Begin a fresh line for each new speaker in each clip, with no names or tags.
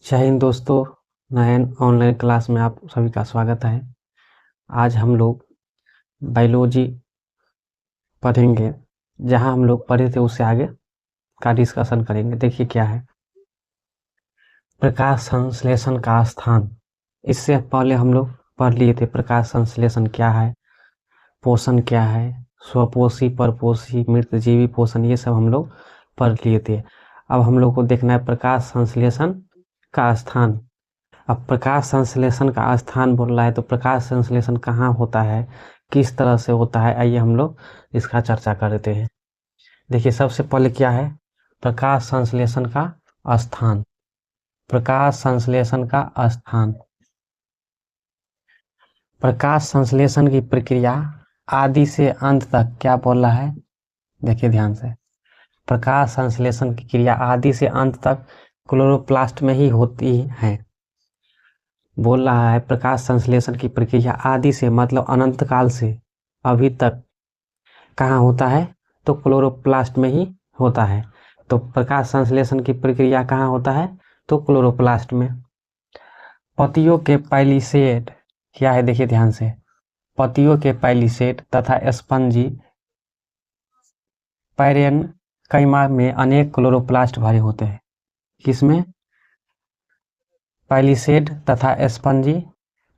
जय हिंद दोस्तों। नए ऑनलाइन क्लास में आप सभी का स्वागत है। आज हम लोग बायोलॉजी पढ़ेंगे। जहां हम लोग पढ़े थे उससे आगे का डिस्कशन करेंगे। देखिए क्या है प्रकाश संश्लेषण का स्थान। इससे पहले हम लोग पढ़ लिए थे प्रकाश संश्लेषण क्या है, पोषण क्या है, स्वपोषी, परपोषी, मृतजीवी पोषण, ये सब हम लोग पढ़ लिए थे। अब हम लोग को देखना है प्रकाश संश्लेषण का स्थान। अब प्रकाश संश्लेषण का स्थान बोल रहा है तो प्रकाश संश्लेषण कहाँ होता है, किस तरह से होता है, आइए हम लोग इसका चर्चा करते हैं। देखिए सबसे पहले क्या है प्रकाश संश्लेषण का स्थान। प्रकाश संश्लेषण का स्थान, प्रकाश संश्लेषण की प्रक्रिया आदि से अंत तक क्या बोल रहा है, देखिए ध्यान से। प्रकाश संश्लेषण की क्रिया आदि से अंत तक क्लोरोप्लास्ट में ही होती है। बोल रहा है प्रकाश संश्लेषण की प्रक्रिया आदि से मतलब अनंत काल से अभी तक कहाँ होता है, तो क्लोरोप्लास्ट में ही होता है। तो प्रकाश संश्लेषण की प्रक्रिया कहाँ होता है, तो क्लोरोप्लास्ट में। पत्तियों के पैलिसेड क्या है, देखिए ध्यान से। पत्तियों के पैलिसेड तथा स्पंजी पैरेनकाइमा में अनेक क्लोरोप्लास्ट भरे होते हैं। किसमें, पैलिसेड तथा स्पंजी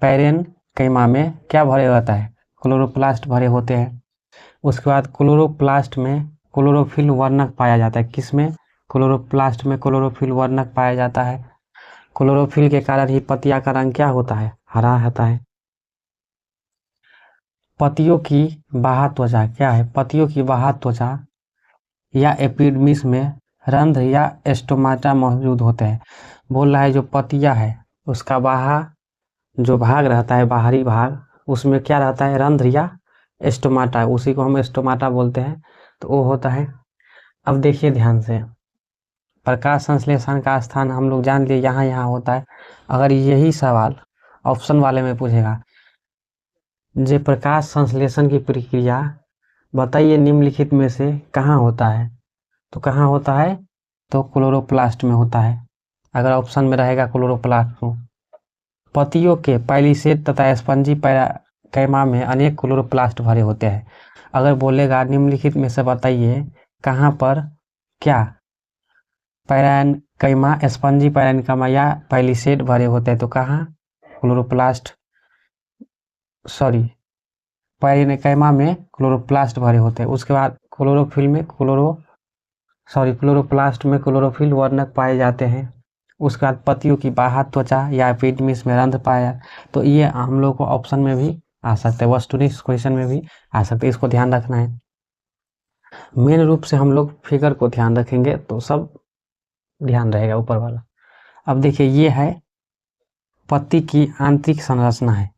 पैरेनकाइमा में क्या भरे रहता है, क्लोरोप्लास्ट भरे होते हैं। उसके बाद क्लोरोप्लास्ट में क्लोरोफिल वर्णक पाया जाता है। किसमें, क्लोरोप्लास्ट में क्लोरोफिल वर्णक पाया जाता है। क्लोरोफिल के कारण ही पत्तियां का रंग क्या होता है, हरा होता है। पत्तियों की बाह्य त्वचा क्या है, पत्तियों की बाह्य त्वचा या एपिडर्मिस में रंध्र या स्टोमाटा मौजूद होते हैं। बोल रहा है जो पत्तियां है उसका बाह्य जो भाग रहता है, बाहरी भाग, उसमें क्या रहता है, रंध्र या स्टोमाटा, उसी को हम स्टोमाटा बोलते हैं, तो वो होता है। अब देखिए ध्यान से, प्रकाश संश्लेषण का स्थान हम लोग जान लिए यहाँ यहाँ होता है। अगर यही सवाल ऑप्शन वाले में पूछेगा, जे प्रकाश संश्लेषण की प्रक्रिया बताइए निम्नलिखित में से कहाँ होता है, तो कहाँ होता है, तो क्लोरोप्लास्ट में होता है। अगर ऑप्शन में रहेगा क्लोरोप्लास्ट में। पत्तियों के पैलिसेड तथा स्पंजी पैरेनकाइमा में अनेक क्लोरोप्लास्ट भरे होते हैं। अगर बोलेगा निम्नलिखित में से बताइए कहाँ पर क्या पैरेनकाइमा, स्पंजी पैरेनकाइमा या पैलिसेड भरे होते हैं, तो कहाँ, क्लोरोप्लास्ट, सॉरी, पैरेनकाइमा में क्लोरोप्लास्ट भरे होते हैं। उसके बाद क्लोरोफिल में क्लोरोप्लास्ट में क्लोरोफिल वर्णक पाए जाते हैं। उसके बाद पत्तियों की बाह्य त्वचा या एपिडर्मिस में रंध्र पाया, तो ये हम लोग को ऑप्शन में भी आ सकते हैं, वस्तुनिष्ठ क्वेश्चन में भी आ सकते हैं। इसको ध्यान रखना है। मेन रूप से हम लोग फिगर को ध्यान रखेंगे तो सब ध्यान रहेगा ऊपर वाला। अब देखिए ये है पत्ती की आंतरिक संरचना है।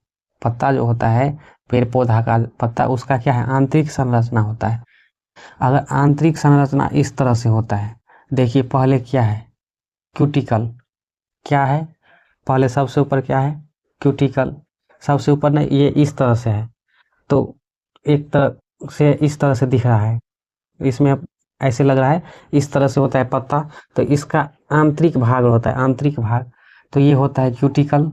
पत्ता जो होता है पेड़ पौधा का पत्ता, उसका क्या है, आंतरिक संरचना होता है। अगर आंतरिक संरचना इस तरह से होता है, देखिए पहले क्या है, क्यूटिकल, क्या है, पहले सबसे ऊपर क्या है, क्यूटिकल, सबसे ऊपर नहीं, ये इस तरह से है, तो एक तरह से इस तरह से दिख रहा है, इसमें ऐसे लग रहा है इस तरह से होता है पत्ता, तो इसका आंतरिक भाग होता है, आंतरिक भाग, तो ये होता है क्यूटिकल।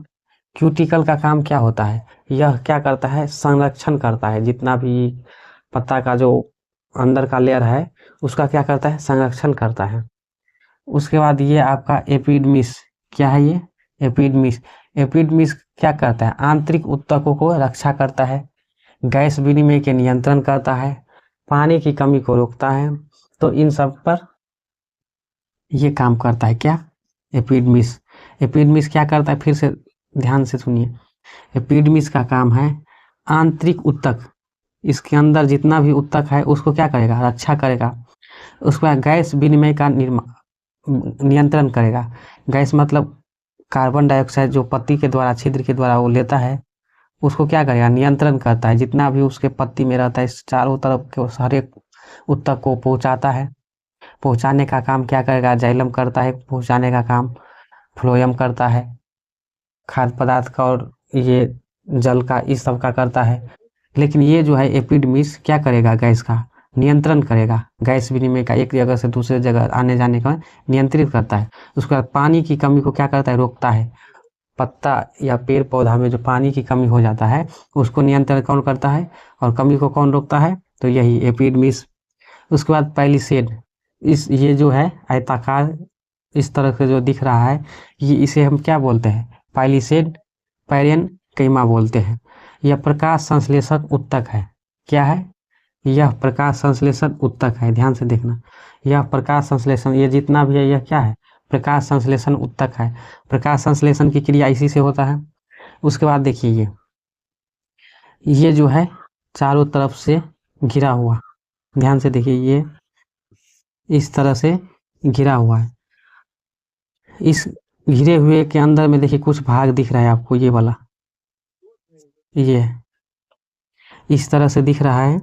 क्यूटिकल का काम क्या होता है, यह क्या करता है, संरक्षण करता है, जितना भी पत्ता का जो अंदर का लेयर है उसका क्या करता है, संरक्षण करता है। उसके बाद ये आपका एपिडर्मिस, क्या है ये, एपिडर्मिस। एपिडर्मिस क्या करता है, आंतरिक ऊतकों को रक्षा करता है, गैस विनिमय के नियंत्रण करता है, पानी की कमी को रोकता है, तो इन सब पर ये काम करता है क्या, एपिडर्मिस। एपिडर्मिस क्या करता है, फिर से ध्यान से सुनिए। एपिडर्मिस का काम है आंतरिक ऊतक, इसके अंदर जितना भी ऊतक है उसको क्या करेगा, रक्षा करेगा। उसके बाद गैस विनिमय का नियंत्रण करेगा। गैस मतलब कार्बन डाइऑक्साइड जो पत्ती के द्वारा, छिद्र के द्वारा वो लेता है, उसको क्या करेगा, नियंत्रण करता है। जितना भी उसके पत्ती में रहता है इस चारों तरफ के सारे ऊतक को पहुंचाता है। पहुंचाने का काम क्या करेगा, जाइलम करता है पहुंचाने का काम, फ्लोएम करता है खाद्य पदार्थ का, और ये जल का, इस सब का करता है। लेकिन ये जो है एपिडर्मिस क्या करेगा, गैस का नियंत्रण करेगा, गैस विनिमय का एक जगह से दूसरे जगह आने जाने का नियंत्रित करता है। उसके बाद पानी की कमी को क्या करता है, रोकता है। पत्ता या पेड़ पौधा में जो पानी की कमी हो जाता है उसको नियंत्रण कौन करता है और कमी को कौन रोकता है, तो यही एपिडमिस। उसके बाद पैलिसेड, ये जो है आयताकार इस तरह से जो दिख रहा है, ये इसे हम क्या बोलते हैं, पैलिसेड पैरियन कैमा बोलते हैं। यह प्रकाश संश्लेषक उत्तक है। क्या है, यह प्रकाश संश्लेषण उत्तक है, ध्यान से देखना। यह प्रकाश संश्लेषण, ये जितना भी है यह क्या है, प्रकाश संश्लेषण उत्तक है। प्रकाश संश्लेषण की क्रिया इसी से होता है। उसके बाद देखिए ये जो है चारों तरफ से घिरा हुआ, ध्यान से देखिए, ये इस तरह से घिरा हुआ है। इस घिरे हुए के अंदर में देखिए कुछ भाग दिख रहा है आपको, ये वाला, ये इस तरह से दिख रहा है।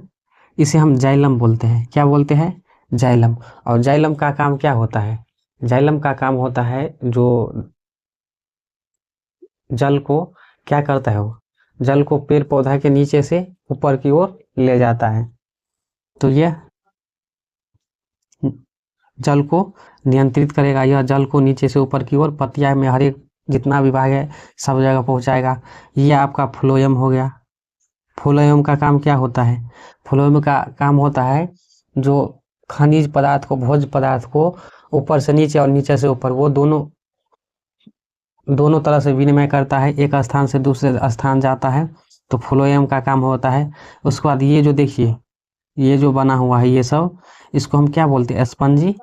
इसे हम जाइलम बोलते हैं। क्या बोलते हैं, जाइलम। और जाइलम का काम क्या होता है, जाइलम का काम होता है जो जल को क्या करता है, वो जल को पेड़ पौधा के नीचे से ऊपर की ओर ले जाता है। तो यह जल को नियंत्रित करेगा, यह जल को नीचे से ऊपर की ओर पतिया में हर एक जितना भी भाग है सब जगह पहुंचाएगा। ये आपका फ्लोएम हो गया। फ्लोएम का काम क्या होता है, फ्लोएम का काम होता है जो खनिज पदार्थ को, भोज्य पदार्थ को ऊपर से नीचे और नीचे से ऊपर, वो दोनों तरह से विनिमय करता है, एक स्थान से दूसरे स्थान जाता है, तो फ्लोएम का काम होता है। उसके बाद ये जो देखिए, ये जो बना हुआ है ये सब, इसको हम क्या बोलते हैं, स्पंजी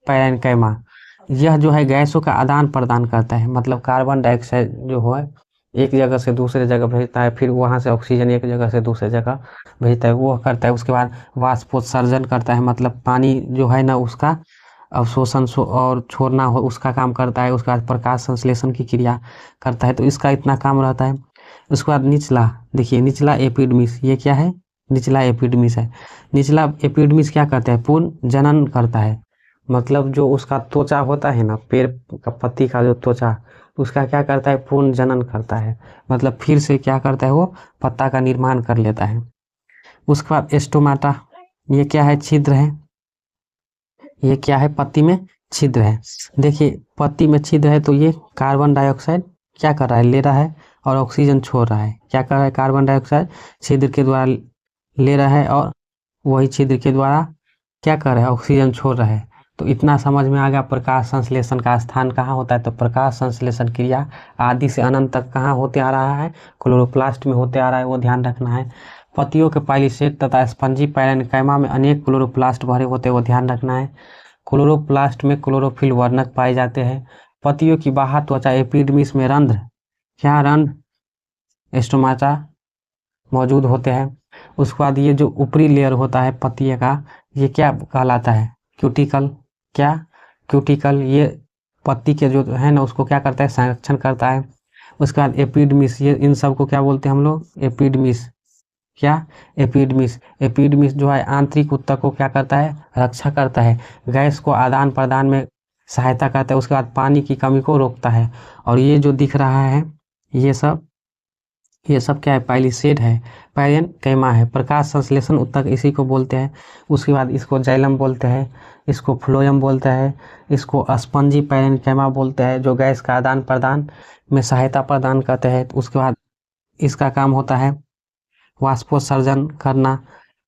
पैरेन्काइमा। यह जो है गैसों का आदान प्रदान करता है, मतलब कार्बन डाइऑक्साइड जो है एक जगह से दूसरे जगह भेजता है, फिर वहाँ से ऑक्सीजन एक जगह से दूसरे जगह भेजता है, वो करता है। उसके बाद वाष्पोत्सर्जन करता है, मतलब पानी जो है ना उसका अवशोषण और छोड़ना हो उसका काम करता है। उसके बाद प्रकाश संश्लेषण की क्रिया करता है, तो इसका इतना काम रहता है। उसके बाद निचला देखिए, निचला एपिडमिस, ये क्या है, निचला एपिडमिस है। निचला एपिडमिस क्या करता है, पूर्ण जनन करता है, मतलब जो उसका त्वचा होता है ना, पेड़ का पत्ती का जो त्वचा, उसका क्या करता है, पूर्ण जनन करता है, मतलब फिर से क्या करता है, वो पत्ता का निर्माण कर लेता है। उसके बाद एस्टोमाटा, ये क्या है, छिद्र है। ये क्या है, पत्ती में छिद्र है। देखिए पत्ती में छिद्र है तो ये कार्बन डाइऑक्साइड क्या कर रहा है, ले रहा है, और ऑक्सीजन छोड़ रहा है। क्या कर रहा है, कार्बन डाइऑक्साइड छिद्र के द्वारा ले रहा है और वही छिद्र के द्वारा क्या कर रहा है, ऑक्सीजन छोड़ रहा है। तो इतना समझ में आ गया प्रकाश संश्लेषण का स्थान कहाँ होता है। तो प्रकाश संश्लेषण क्रिया आदि से अनंत तक कहाँ होते आ रहा है, क्लोरोप्लास्ट में होते आ रहा है, वो ध्यान रखना है। पत्तियों के पैलिसेड तथा स्पंजी पैरेन्काइमा में अनेक क्लोरोप्लास्ट भरे होते हैं, वो ध्यान रखना है। क्लोरोप्लास्ट में क्लोरोफिल वर्णक पाए जाते हैं। पत्तियों की बाह्य त्वचा एपिडर्मिस में रंध्र, क्या रंध्र, स्टोमाटा मौजूद होते हैं। उसके बाद ये जो ऊपरी लेयर होता है पत्तियों का, ये क्या कहलाता है, क्यूटिकल। क्या, क्यूटिकल, ये पत्ती के जो है ना उसको क्या करता है, संरक्षण करता है। उसके बाद एपिडर्मिस, ये इन सब को क्या बोलते हैं हम लोग, एपिडर्मिस। क्या, एपिडर्मिस। एपिडर्मिस जो है आंतरिक ऊतक को क्या करता है, रक्षा करता है, गैस को आदान प्रदान में सहायता करता है। उसके बाद पानी की कमी को रोकता है। और ये जो दिख रहा है ये सब क्या है, पैलिसेड है, पैरेन्काइमा है, प्रकाश संश्लेषण उत्तक इसी को बोलते हैं। उसके बाद इसको जाइलम बोलते हैं, इसको फ्लोएम बोलते हैं, इसको स्पंजी पैरेन्काइमा बोलते हैं, जो गैस का आदान प्रदान में सहायता प्रदान करते हैं। उसके बाद इसका काम होता है वाष्पोत्सर्जन करना,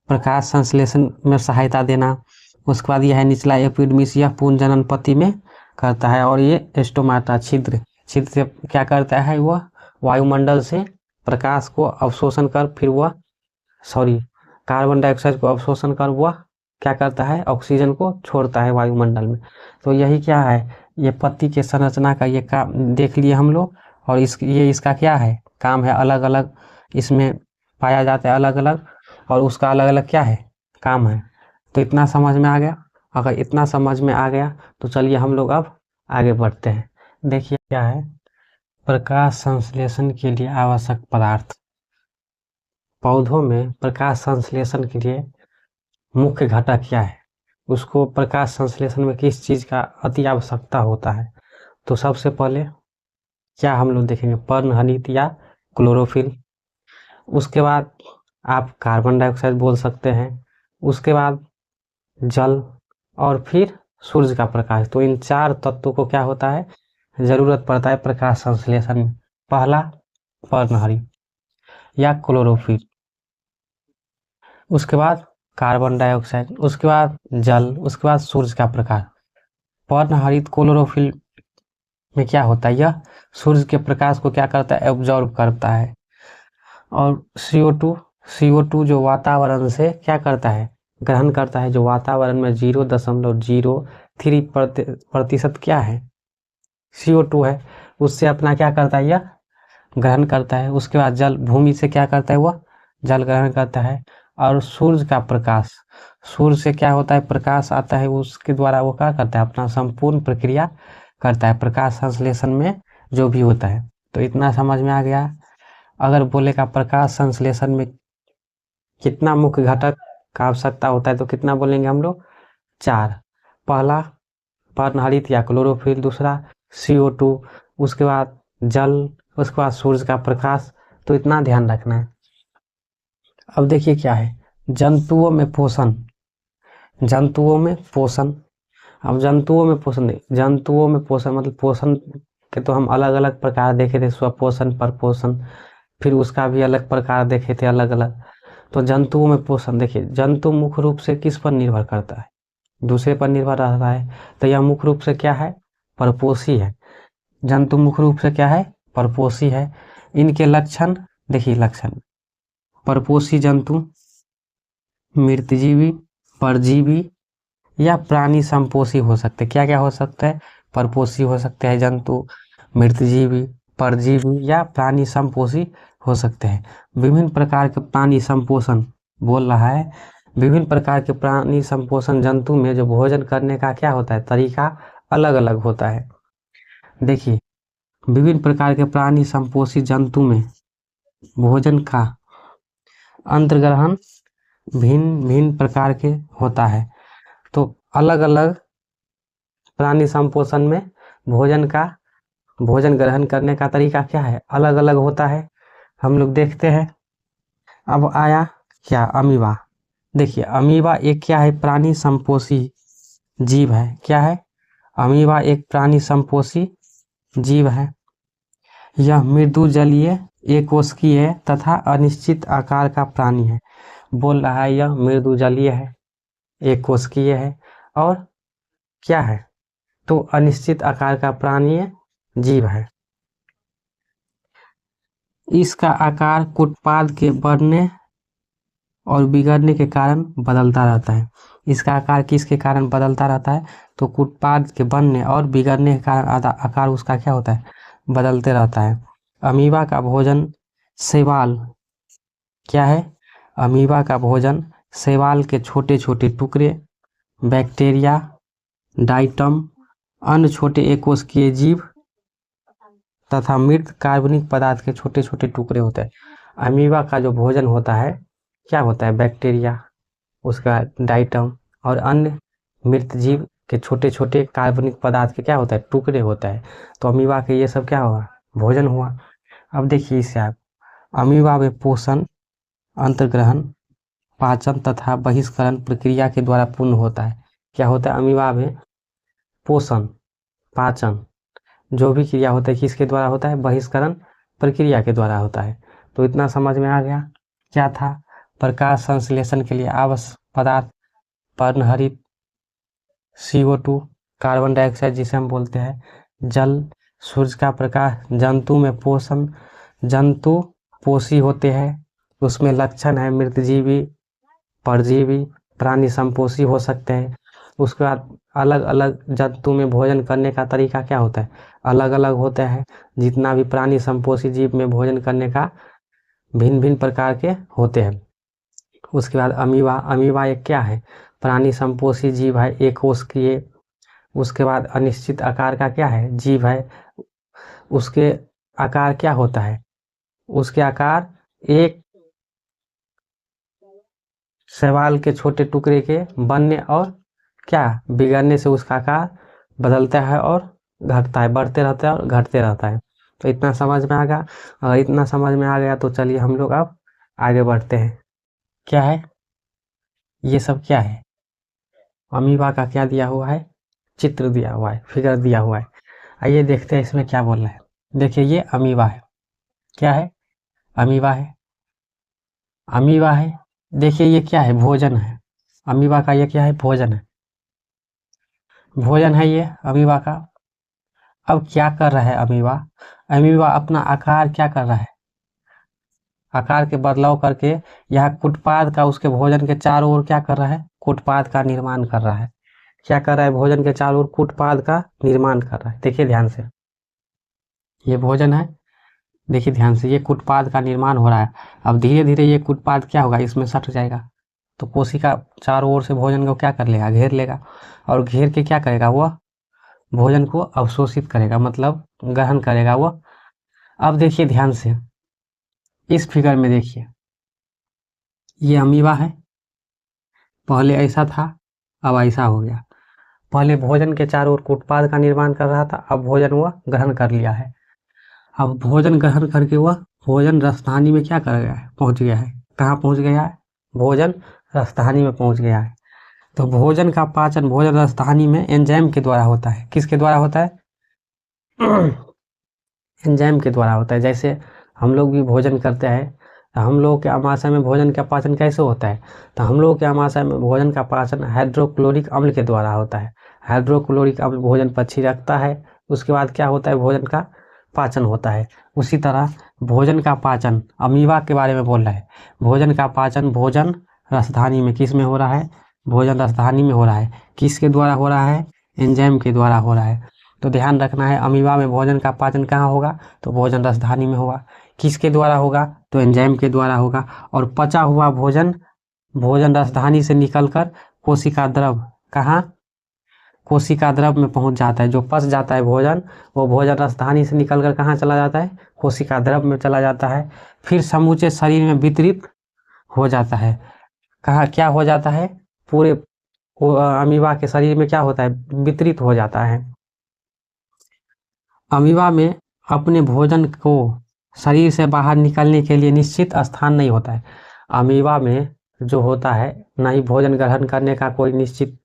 प्रकाश संश्लेषण में सहायता देना। उसके बाद यह है निचला एपिडर्मिस, यह पूर्ण जनन पत्ती में करता है। और ये स्टोमाटा छिद्र से क्या करता है, वह वायुमंडल से प्रकाश को अवशोषण कर फिर वह कार्बन डाइऑक्साइड को अवशोषण कर वह क्या करता है, ऑक्सीजन को छोड़ता है वायुमंडल में। तो यही क्या है, ये पत्ती के संरचना का ये काम देख लिए हम लोग। और ये इसका क्या है, काम है, अलग अलग इसमें पाया जाता है अलग अलग, और उसका अलग अलग क्या है, काम है। तो इतना समझ में आ गया। अगर इतना समझ में आ गया तो चलिए हम लोग अब आगे बढ़ते हैं। देखिए क्या है, प्रकाश संश्लेषण के लिए आवश्यक पदार्थ। पौधों में प्रकाश संश्लेषण के लिए मुख्य घटक क्या है, उसको प्रकाश संश्लेषण में किस चीज़ का अति आवश्यकता होता है। तो सबसे पहले क्या हम लोग देखेंगे, पर्णहरित या क्लोरोफिल। उसके बाद आप कार्बन डाइऑक्साइड बोल सकते हैं। उसके बाद जल और फिर सूर्य का प्रकाश। तो इन 4 तत्वों को क्या होता है, जरूरत पड़ता है प्रकाश संश्लेषण में। पहला पर्णहरित या क्लोरोफिल, उसके बाद कार्बन डाइऑक्साइड, उसके बाद जल, उसके बाद सूर्य का प्रकाश। पर्णहरित क्लोरोफिल में क्या होता है, यह सूर्य के प्रकाश को क्या करता है, एब्जॉर्ब करता है। और CO2 जो वातावरण से क्या करता है, ग्रहण करता है, जो वातावरण में 0.03% क्या है, CO2 है, उससे अपना क्या करता है, यह ग्रहण करता है। उसके बाद जल, भूमि से क्या करता है, वह जल ग्रहण करता है। और सूर्य का प्रकाश, सूर्य से क्या होता है, प्रकाश आता है, उसके द्वारा वो क्या करता है, अपना संपूर्ण प्रक्रिया करता है प्रकाश संश्लेषण में जो भी होता है। तो इतना समझ में आ गया। अगर बोलेगा प्रकाश संश्लेषण में कितना मुख्य घटक का आवश्यकता होता है, तो कितना बोलेंगे हम लोग, 4। पहला पर्णहरित या क्लोरोफिल, दूसरा CO2, उसके बाद जल, उसके बाद सूर्य का प्रकाश। तो इतना ध्यान रखना है। अब देखिए क्या है, जंतुओं में पोषण, जंतुओं में पोषण। अब जंतुओं में पोषण मतलब पोषण के तो हम अलग अलग प्रकार देखे थे, स्वपोषण, परपोषण, फिर उसका भी अलग प्रकार देखे थे अलग अलग। तो जंतुओं में पोषण, देखिए जंतु मुख्य रूप से किस पर निर्भर करता है, दूसरे पर निर्भर रहता है। तो यह मुख्य रूप से क्या है, परपोषी है। जंतु मुख्य रूप से क्या है, परपोषी है। इनके लक्षण देखिए, लक्षण, परपोषी जंतु मृतजीवी, परजीवी या प्राणी संपोषी हो सकते। क्या क्या हो सकता है, परपोषी हो सकते हैं जंतु, मृतजीवी, परजीवी या प्राणी संपोषी हो सकते हैं। विभिन्न प्रकार के प्राणी संपोषण बोल रहा है, विभिन्न प्रकार के प्राणी संपोषण जंतु में जो भोजन करने का क्या होता है, तरीका अलग अलग होता है। देखिए, विभिन्न प्रकार के प्राणी संपोषी जंतु में भोजन का अंतर्ग्रहण भिन्न भिन्न प्रकार के होता है। तो अलग अलग प्राणी संपोषण में भोजन ग्रहण करने का तरीका क्या है, अलग अलग होता है। हम लोग देखते हैं। अब आया क्या, अमीबा। देखिए, अमीबा एक क्या है, प्राणी संपोषी जीव है। क्या है, अमीबा एक प्राणी संपोषी जीव है। यह मृदु जलीय, एकोष्कीय तथा अनिश्चित आकार का प्राणी है। बोल रहा है यह मृदु जलीय है, एकोष्कीय है और क्या है, तो अनिश्चित आकार का प्राणी जीव है। इसका आकार कुटपाद के बढ़ने और बिगड़ने के कारण बदलता रहता है। इसका आकार किसके कारण बदलता रहता है, तो कुटपाद के बनने और बिगड़ने के कारण आकार उसका क्या होता है, बदलते रहता है। अमीबा का भोजन शैवाल, क्या है, अमीबा का भोजन शैवाल के छोटे छोटे टुकड़े, बैक्टीरिया, डाइटम, अन्य छोटे एकोष्कीय जीव तथा मृत कार्बनिक पदार्थ के छोटे छोटे टुकड़े होते हैं। अमीबा का जो भोजन होता है क्या होता है, बैक्टीरिया, उसका डाइटम और अन्य मृत जीव के छोटे छोटे कार्बनिक पदार्थ के क्या होता है, टुकड़े होता है। तो अमीबा के ये सब क्या हुआ, भोजन हुआ। अब देखिए इससे आप, अमीबा में पोषण, अंतर्ग्रहण, पाचन तथा बहिष्करण प्रक्रिया के द्वारा पूर्ण होता है। क्या होता है, अमीबा में पोषण, पाचन जो भी क्रिया होता है किसके द्वारा होता है, बहिष्करण प्रक्रिया के द्वारा होता है। तो इतना समझ में आ गया। क्या था, प्रकाश संश्लेषण के लिए आवश्यक पदार्थ पर्णहरित, CO2, कार्बन डाइऑक्साइड जिसे हम बोलते हैं, जल, सूर्य का प्रकाश, जंतु में पोषण, जंतु पोषी होते हैं, उसमें लक्षण है मृतजीवी, परजीवी, प्राणी संपोषी हो सकते हैं। उसके बाद अलग अलग जंतु में भोजन करने का तरीका क्या होता है, अलग अलग होता है। जितना भी प्राणी संपोषी जीव में भोजन करने का भिन्न भिन्न प्रकार के होते हैं। उसके बाद अमीबा एक क्या है, प्राणी संपोषी जीव है, एक कोशिकीय। उसके बाद अनिश्चित आकार का क्या है, जीव है। उसके आकार क्या होता है, उसके आकार एक शैवाल के छोटे टुकड़े के बनने और क्या बिगड़ने से उसका आकार बदलता है और घटता है, बढ़ते रहता है और घटते रहता है। तो इतना समझ में आ गया। अगर इतना समझ में आ गया तो चलिए हम लोग अब आगे बढ़ते हैं। क्या है, ये सब क्या है, अमीबा का क्या दिया हुआ है, चित्र दिया हुआ है, फिगर दिया हुआ है। आइए देखते हैं इसमें क्या बोल रहा है। देखिए ये अमीबा है, क्या है, अमीबा है, अमीबा है। देखिए ये क्या है, भोजन है। अमीबा का ये क्या है, भोजन है, भोजन है ये अमीबा का। अब क्या कर रहा है अमीबा, अमीबा अपना आकार क्या कर रहा है, आकार के बदलाव करके यहाँ कुटपाद का उसके भोजन के चारों ओर क्या कर रहा है, कुटपाद का निर्माण कर रहा है। क्या कर रहा है, भोजन के चारों ओर कुटपाद का निर्माण कर रहा है। देखिए ध्यान से, ये भोजन है, देखिए ध्यान से, ये कुटपाद का निर्माण हो रहा है। अब धीरे धीरे ये कुटपाद क्या होगा, इसमें सट जाएगा, तो कोशिका चारों ओर से भोजन को क्या कर लेगा, घेर लेगा, और घेर के क्या करेगा, वह भोजन को अवशोषित करेगा, मतलब ग्रहण करेगा वो। अब देखिए ध्यान से, इस फिगर में देखिए, ये अमीबा है, पहले ऐसा था, अब ऐसा हो गया। पहले भोजन के चारों ओर कुटपाद का निर्माण कर रहा था, अब भोजन वह ग्रहण कर लिया है। अब भोजन ग्रहण करके वह भोजन रसधानी में क्या कर गया है, पहुंच गया है। कहाँ पहुंच गया है, भोजन रसधानी में पहुंच गया है। तो भोजन का पाचन भोजन रसधानी में एंजाइम के द्वारा होता है। किसके द्वारा होता है, एंजाइम के द्वारा होता है। जैसे हम लोग भी भोजन करते हैं, तो हम लोग के आमाशय में भोजन का पाचन कैसे होता है, तो हम लोग के आमाशय में भोजन का पाचन हाइड्रोक्लोरिक अम्ल के द्वारा होता है। हाइड्रोक्लोरिक अम्ल भोजन पक्षी रखता है, उसके बाद क्या होता है, भोजन का पाचन होता है। उसी तरह भोजन का पाचन अमीबा के बारे में बोल रहा है। भोजन का पाचन भोजन रसधानी में किस में हो रहा है, भोजन रसधानी में हो रहा है। किसके द्वारा हो रहा है, एंजाइम के द्वारा हो रहा है। तो ध्यान रखना है, अमीबा में भोजन का पाचन कहाँ होगा, तो भोजन रसधानी में होगा। किसके द्वारा होगा, तो एंजाइम के द्वारा होगा। और पचा हुआ भोजन भोजन रसधानी से निकलकर कोशिका द्रव, कहाँ, कोशिका द्रव में पहुंच जाता है। जो पच जाता है भोजन, वो भोजन रसधानी से निकलकर कहाँ चला जाता है, कोशिका द्रव में चला जाता है। फिर समूचे शरीर में वितरित हो जाता है। कहाँ क्या हो जाता है, पूरे अमीबा के शरीर में क्या होता है, वितरित हो जाता है। अमीबा में अपने भोजन को शरीर से बाहर निकलने के लिए निश्चित स्थान नहीं होता है। अमीबा में जो होता है, ना ही भोजन ग्रहण करने का कोई निश्चित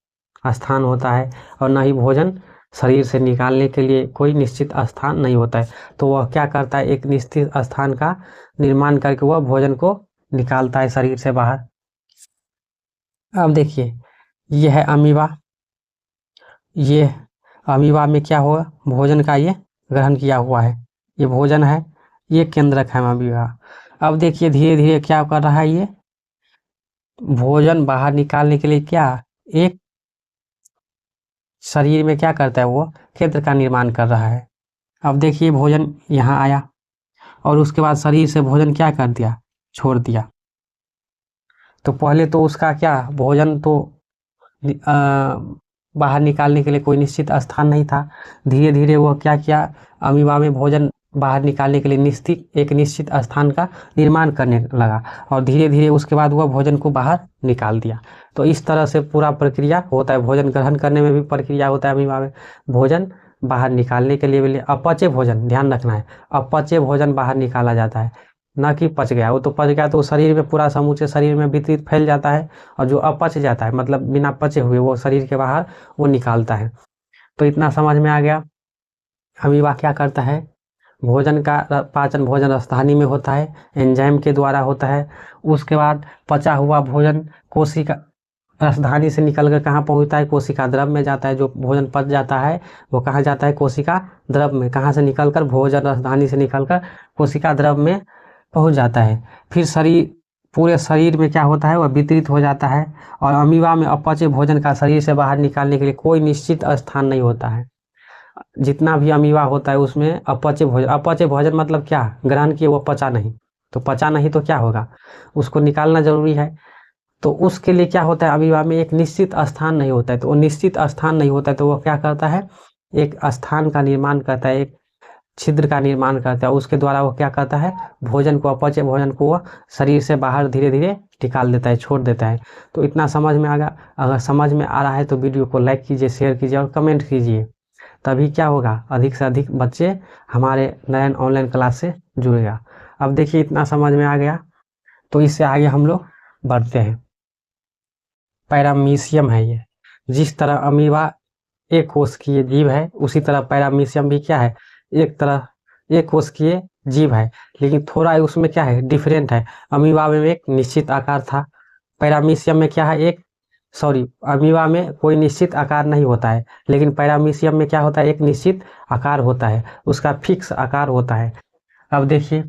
स्थान होता है, और ना ही भोजन शरीर से निकालने के लिए कोई निश्चित स्थान नहीं होता है। तो वह क्या करता है, एक निश्चित स्थान का निर्माण करके वह भोजन को निकालता है शरीर से बाहर। अब देखिए, यह है अमीबा, ये अमीबा में क्या हुआ, भोजन का ये ग्रहण किया हुआ है, ये भोजन है, ये केंद्रक है अमीबा। अब देखिए धीरे धीरे क्या कर रहा है, ये भोजन बाहर निकालने के लिए क्या, एक शरीर में क्या करता है, वो केंद्र का निर्माण कर रहा है। अब देखिए भोजन यहाँ आया, और उसके बाद शरीर से भोजन क्या कर दिया, छोड़ दिया। तो पहले तो उसका क्या, भोजन तो बाहर निकालने के लिए कोई निश्चित स्थान नहीं था। धीरे धीरे वह क्या किया, अमीबा में भोजन बाहर निकालने के लिए एक निश्चित स्थान का निर्माण करने लगा, और धीरे धीरे उसके बाद वह भोजन को बाहर निकाल दिया। तो इस तरह से पूरा प्रक्रिया होता है। भोजन ग्रहण करने में भी प्रक्रिया होता है अमीबा में, भोजन बाहर निकालने के लिए भी अपचे भोजन, ध्यान रखना है, अपचे भोजन बाहर निकाला जाता है, ना कि पच गया। वो तो पच गया तो शरीर में पूरा समूचे शरीर में वितरित फैल जाता है, और जो अपच जाता है मतलब बिना पचे हुए वो शरीर के बाहर वो निकालता है। तो इतना समझ में आ गया। अमीबा क्या करता है, भोजन का पाचन भोजन रसधानी में होता है, एंजाइम के द्वारा होता है। उसके बाद पचा हुआ भोजन कोशिका रसधानी से निकलकर कहाँ पहुँचता है, कोशिका द्रव में जाता है। जो भोजन पच जाता है वो कहाँ जाता है, कोशिका द्रव में। कहाँ से निकलकर, भोजन रसधानी से निकलकर कोशिका द्रव में पहुँच जाता है। फिर शरीर, पूरे शरीर में क्या होता है, वह वितरित हो जाता है। और अमीबा में अपचे भोजन का शरीर से बाहर निकालने के लिए कोई निश्चित स्थान नहीं होता है। जितना भी अमीबा होता है उसमें अपचे भोजन मतलब क्या, ग्रहण किए वो पचा नहीं, तो पचा नहीं तो क्या होगा, उसको निकालना जरूरी है। तो उसके लिए क्या होता है, अमीबा में एक निश्चित स्थान नहीं होता है। तो वो निश्चित स्थान नहीं होता है तो वो क्या करता है, एक स्थान का निर्माण करता है, एक छिद्र का निर्माण करता है। उसके द्वारा वो क्या करता है, भोजन को, अपचे भोजन को वो शरीर से बाहर धीरे धीरे निकाल देता है, छोड़ देता है। तो इतना समझ में आ गया। अगर समझ में आ रहा है तो वीडियो को लाइक कीजिए, शेयर कीजिए और कमेंट कीजिए, तभी क्या होगा, अधिक से अधिक बच्चे हमारे नयन ऑनलाइन क्लास से जुड़ेगा। अब देखिए इतना समझ में आ गया, तो इससे आगे हम लोग बढ़ते हैं। पैरामीशियम है ये, जिस तरह अमीबा एक कोशिकीय जीव है, उसी तरह पैरामीशियम भी क्या है, एक कोशिकीय जीव है, लेकिन थोड़ा उसमें क्या है, डिफरेंट है। अमीबा में एक निश्चित आकार था, पैरामीशियम में क्या है, अमीबा में कोई निश्चित आकार नहीं होता है, लेकिन पैरामीशियम में क्या होता है, एक निश्चित आकार होता है, उसका फिक्स आकार होता है। अब देखिए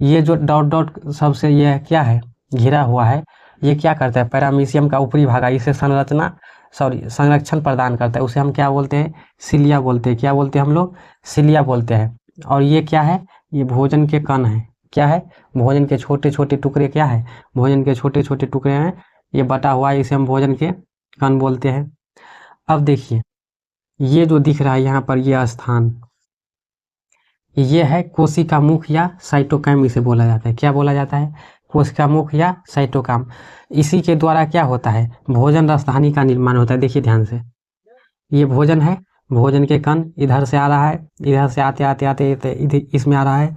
ये जो डॉट डॉट सबसे ये क्या है, घिरा हुआ है, ये क्या करता है, पैरामीशियम का ऊपरी भाग है, इसे संरक्षण प्रदान करता है, उसे हम क्या बोलते हैं, सिलिया बोलते हैं। क्या बोलते हैं हम लोग, सिलिया बोलते हैं। और ये क्या है, ये भोजन के कण है। क्या है, भोजन के छोटे छोटे टुकड़े, क्या है, भोजन के छोटे छोटे टुकड़े हैं, ये बटा हुआ है, इसे हम भोजन के कण बोलते हैं। अब देखिए ये जो दिख रहा है यहाँ पर, ये स्थान, ये है कोशिका मुख या साइटोकाइम, इसे बोला जाता है। क्या बोला जाता है, कोशिका मुख या साइटोकाइम। इसी के द्वारा क्या होता है, भोजन राजधानी का निर्माण होता है। देखिए ध्यान से, ये भोजन है, भोजन के कण इधर से आ रहा है, इधर से आते आते आते इधर इसमें आ रहा है,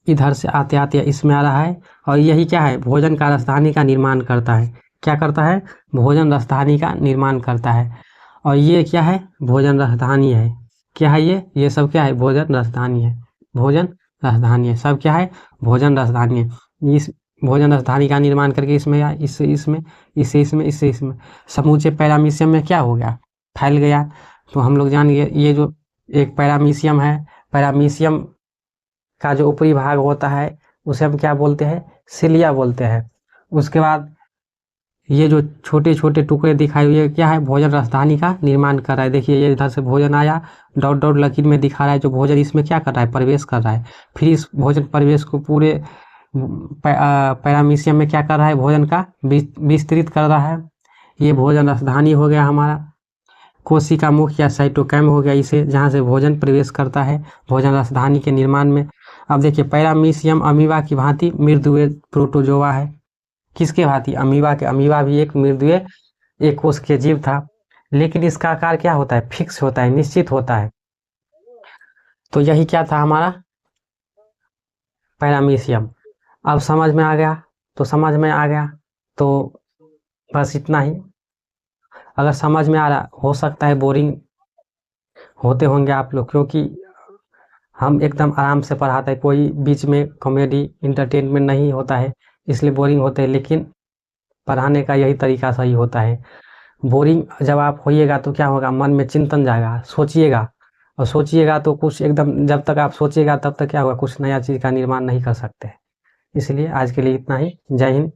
इधर से आते आते इसमें आ रहा है, और यही क्या है, भोजन का राजधानी का निर्माण करता है। क्या करता है, भोजन राजधानी का निर्माण करता है। और ये क्या है, भोजन राजधानी है। क्या है ये सब क्या है, भोजन राजधानी है, भोजन राजधानी है, सब क्या है, भोजन राजधानी है। इस भोजन राजधानी का निर्माण करके इसमें या इससे इसमें, इससे इसमें, इससे इसमें, समूचे पैरामीशियम में क्या हो गया, फैल गया। तो हम लोग जान गए ये जो एक पैरामीशियम है, पैरामीशियम का जो ऊपरी भाग होता है उसे हम क्या बोलते हैं, सिलिया बोलते हैं। उसके बाद ये जो छोटे छोटे टुकड़े दिखाई हुए क्या है, भोजन राजधानी का निर्माण कर रहा है। देखिए ये इधर से भोजन आया, डॉट डॉट लकीर में दिखा रहा है, जो भोजन इसमें क्या कर रहा है, प्रवेश कर रहा है। फिर इस भोजन प्रवेश को पूरे पैरामीशियम में क्या कर रहा है, भोजन का विस्तृत कर रहा है। ये भोजन राजधानी हो गया हमारा, कोशिका मुख या साइटोकाइम हो गया, इसे जहाँ से भोजन प्रवेश करता है भोजन राजधानी के निर्माण में। अब देखिए पैरामीशियम अमीबा की भांति मृदुए प्रोटोजोआ है। किसके भांति, अमीबा के। अमीबा भी एक मृदुए एक कोश के जीव था, लेकिन इसका आकार क्या होता है, फिक्स होता है, निश्चित होता है। तो यही क्या था हमारा पैरामीशियम। अब समझ में आ गया, तो बस इतना ही। अगर समझ में आ रहा, हो सकता है बोरिंग होते होंगे आप लोग, क्योंकि हम एकदम आराम से पढ़ाते हैं, कोई बीच में कॉमेडी इंटरटेनमेंट नहीं होता है, इसलिए बोरिंग होते हैं। लेकिन पढ़ाने का यही तरीका सही होता है। बोरिंग जब आप होइएगा तो क्या होगा, मन में चिंतन जाएगा, सोचिएगा, और सोचिएगा तो कुछ एकदम, जब तक आप सोचिएगा तब तक क्या होगा, कुछ नया चीज़ का निर्माण नहीं कर सकते। इसलिए आज के लिए इतना ही। जय हिंद।